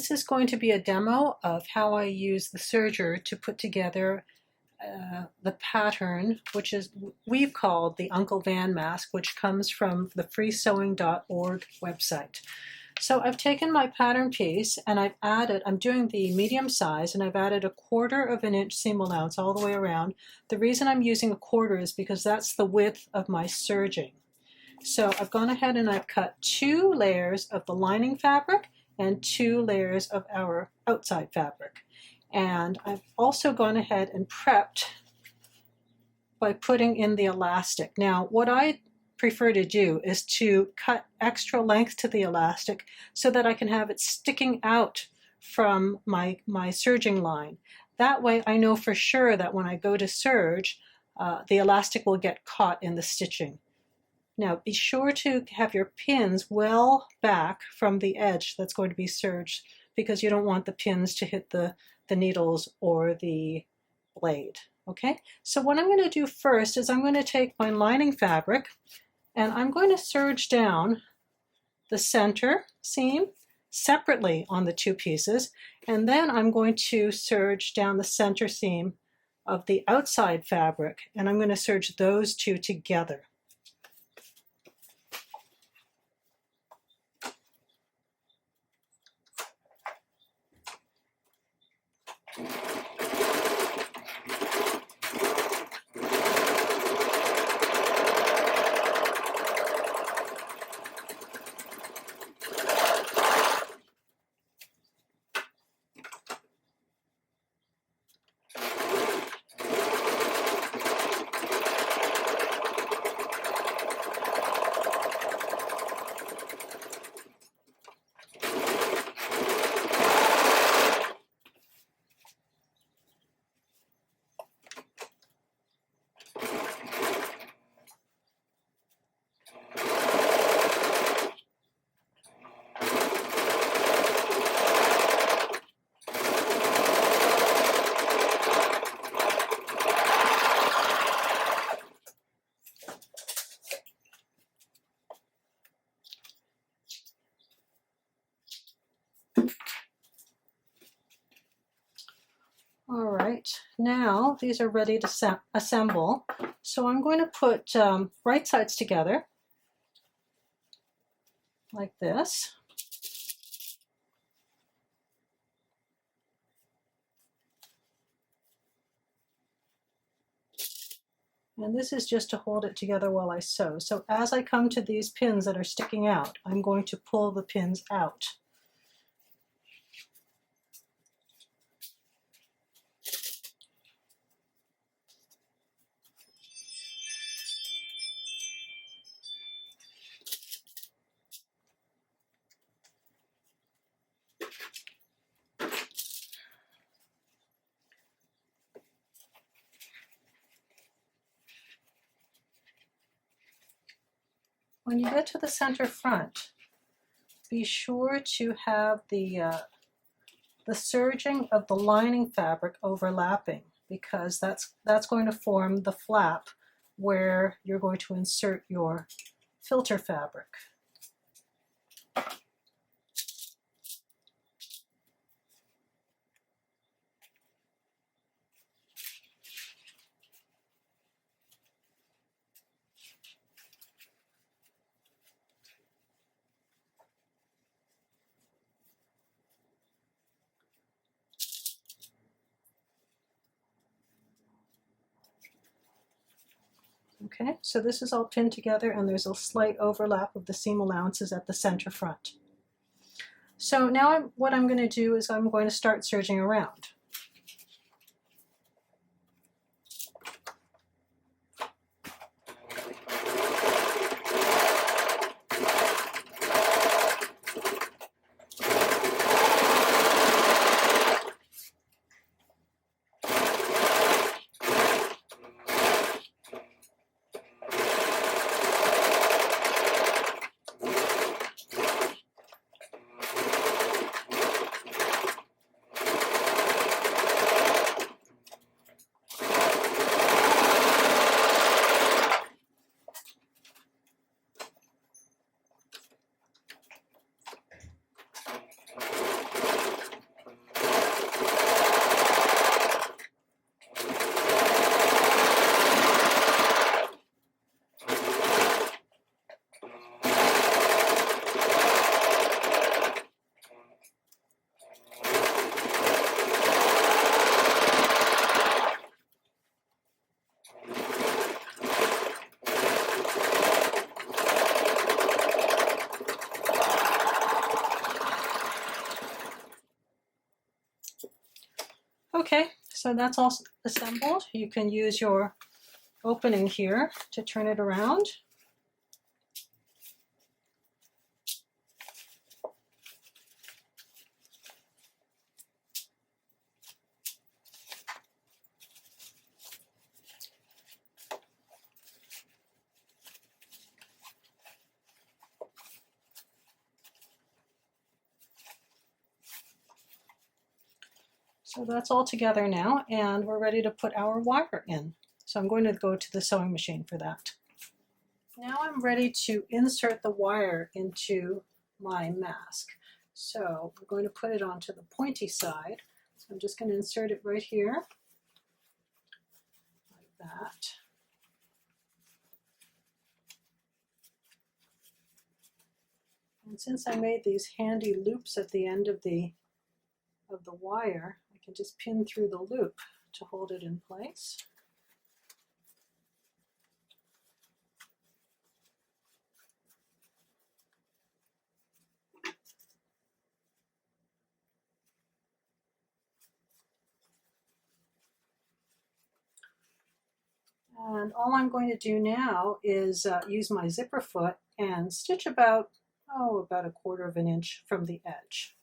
this is going to be a demo of how I use the serger to put together the pattern, which is we've called the Uncle Van mask, which comes from the freesewing.org website. So I've taken my pattern piece and I'm doing the medium size, and I've added 1/4 of an inch seam allowance all the way around. The reason I'm using 1/4 is because that's the width of my serging. So I've gone ahead and I've cut 2 layers of the lining fabric and 2 layers of our outside fabric. And I've also gone ahead and prepped by putting in the elastic. Now, what I prefer to do is to cut extra length to the elastic so that I can have it sticking out from my serging line. That way I know for sure that when I go to serge, the elastic will get caught in the stitching. Now, be sure to have your pins well back from the edge that's going to be serged, because you don't want the pins to hit the needles or the blade. Okay, so what I'm going to do first is I'm going to take my lining fabric and I'm going to serge down the center seam separately on the 2 pieces, and then I'm going to serge down the center seam of the outside fabric, and I'm going to serge those 2 together. All right, now these are ready to assemble. So I'm going to put right sides together like this. And this is just to hold it together while I sew. So as I come to these pins that are sticking out, I'm going to pull the pins out. When you get to the center front, be sure to have the serging of the lining fabric overlapping, because that's going to form the flap where you're going to insert your filter fabric. Okay, so this is all pinned together and there's a slight overlap of the seam allowances at the center front. So now what I'm going to do is I'm going to start serging around. Okay, so that's all assembled. You can use your opening here to turn it around. So that's all together now, and we're ready to put our wire in. So I'm going to go to the sewing machine for that. Now I'm ready to insert the wire into my mask. So we're going to put it onto the pointy side. So I'm just going to insert it right here, like that. And since I made these handy loops at the end of the wire, I can just pin through the loop to hold it in place. And all I'm going to do now is use my zipper foot and stitch about a 1/4 of an inch from the edge.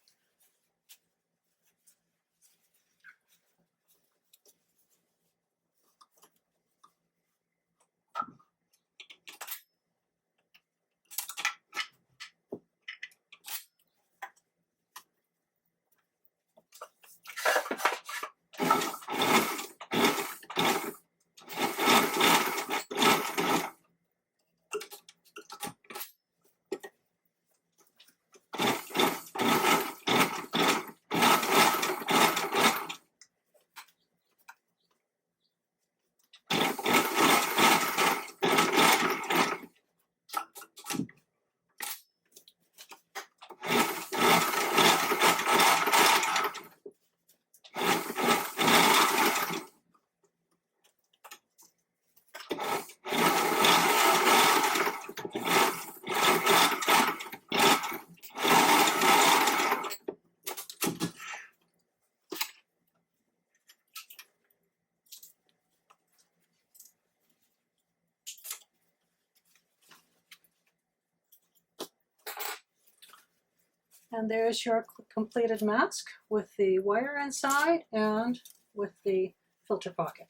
And there's your completed mask with the wire inside and with the filter pocket.